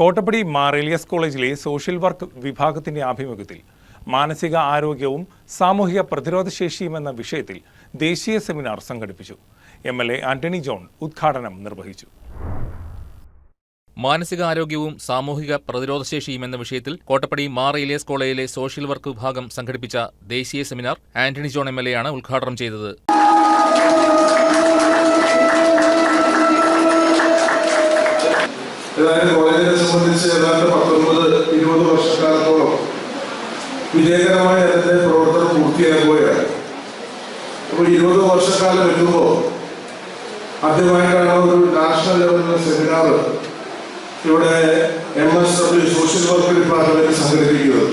കോട്ടപ്പടി മാർ എലിയസ് കോളേജിലെ social work വിഭാഗത്തിന്റെ ആഭിമുഖ്യത്തിൽ മാനസിക ആരോഗ്യവും സാമൂഹിക പ്രതിരോധശേഷിയും എന്ന വിഷയത്തിൽ ദേശീയ സെമിനാർ സംഘടിപ്പിച്ചു. MLA ആന്റണി ജോൺ ഉദ്ഘാടനം നിർവഹിച്ചു. മാനസികാരോഗ്യവും സാമൂഹിക പ്രതിരോധശേഷിയും എന്ന വിഷയത്തിൽ കോട്ടപ്പടി മാർ എലിയസ് കോളേജിലെ സോഷ്യൽ വർക്ക് വിഭാഗം സംഘടിപ്പിച്ച ദേശീയ സെമിനാർ ആന്റണി ജോൺ MLA ആണ് ഉദ്ഘാടനം ചെയ്തത്. കോളേജിനെ സംബന്ധിച്ച് ഏതാണ്ട് 19-20 വർഷക്കാലത്തോളം വിജയകരമായി അതിന്റെ പ്രവർത്തനം പൂർത്തിയാക്കുകയാണ്. അപ്പോൾ 20 വർഷക്കാലം എത്തുമ്പോൾ ആദ്യമായിട്ടാണ് ഒരു നാഷണൽ ലെവലിലെ സെമിനാർ ഇവിടെ MSW സോഷ്യൽ വർക്ക് ഡിപ്പാർട്ട്മെന്റ് സംഘടിപ്പിക്കുന്നത്.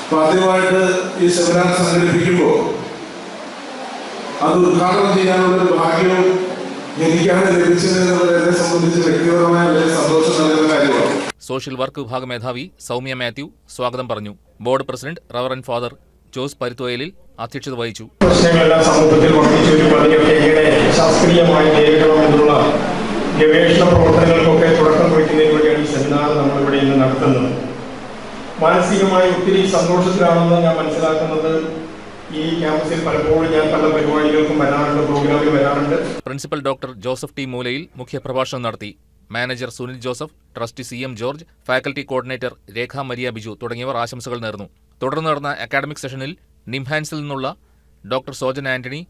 അപ്പൊ ആദ്യമായിട്ട് ഈ സെമിനാർ സംഘടിപ്പിക്കുമ്പോൾ അത് ഉദ്ഘാടനം ചെയ്യാനുള്ളൊരു ഭാഗ്യവും എനിക്കാണ് ലഭിച്ചത് എന്നുള്ളതിനെ സംബന്ധിച്ച് വ്യക്തിപരമായ വലിയ സന്തോഷം നൽകുന്ന കാര്യമാണ്. സോഷ്യൽ വർക്ക് വിഭാഗ മേധാവി സൗമ്യ മാത്യു സ്വാഗതം പറഞ്ഞു. Board president reverend father Jose പരുത്തോയലിൽ അധ്യക്ഷത വഹിച്ചു. പ്രശ്നങ്ങളെല്ലാം സമൂഹത്തിൽ വർദ്ധിച്ചു അതിനൊക്കെ എങ്ങനെ ശാസ്ത്രീയമായി നേരിടണമെന്നുള്ള ഗവേഷണ പ്രവർത്തനങ്ങൾക്കൊക്കെ തുടക്കം കുറിക്കുന്നതിന് വേണ്ടിയാണ് ഈ സെമിനാർ നമ്മളിവിടെ ഇന്ന് നടത്തുന്നത്. മാനസികമായി ഒത്തിരി സന്തോഷത്തിലാണെന്ന് ഞാൻ മനസ്സിലാക്കുന്നത്. ഈ ക്യാമ്പസിൽ പലപ്പോഴും ഞാൻ പല പരിപാടികൾക്കും വരാറുണ്ട്, പ്രോഗ്രാമിൽ വരാറുണ്ട്. പ്രിൻസിപ്പൽ ഡോക്ടർ ജോസഫ് ടി മൂലയിൽ മുഖ്യപ്രഭാഷണം നടത്തി. Manager Sunil Joseph, trustee CM George, faculty coordinator Rekha Maria Biju തുടങ്ങിയവർ ആശംസകൾ നേർന്നു. തുടർന്ന് നടന്ന അക്കാഡമിക് സെഷനിൽ നിംഹാൻസിൽ നിന്നുള്ള doctor Sojan Antony,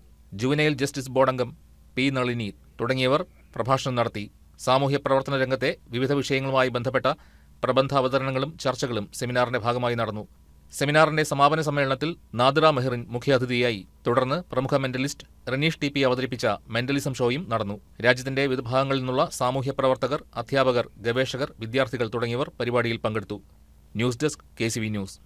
juvenile justice board അംഗം P നളിനി തുടങ്ങിയവർ പ്രഭാഷണം നടത്തി. സാമൂഹ്യ പ്രവർത്തന രംഗത്തെ വിവിധ വിഷയങ്ങളുമായി ബന്ധപ്പെട്ട പ്രബന്ധ അവതരണങ്ങളും ചർച്ചകളും സെമിനാറിന്റെ ഭാഗമായി നടന്നു. സെമിനാറിന്റെ സമാപന സമ്മേളനത്തിൽ നാദിറ മെഹറിൻ മുഖ്യാതിഥിയായി. തുടർന്ന് പ്രമുഖ മെന്റലിസ്റ്റ് റനീഷ് TP അവതരിപ്പിച്ച മെന്റലിസം ഷോയും നടന്നു. രാജ്യത്തിന്റെ വിവിധ ഭാഗങ്ങളിൽ നിന്നുള്ള സാമൂഹ്യ പ്രവർത്തകർ, അധ്യാപകർ, ഗവേഷകർ, വിദ്യാർത്ഥികൾ തുടങ്ങിയവർ പരിപാടിയിൽ പങ്കെടുത്തു. News desk KCV news.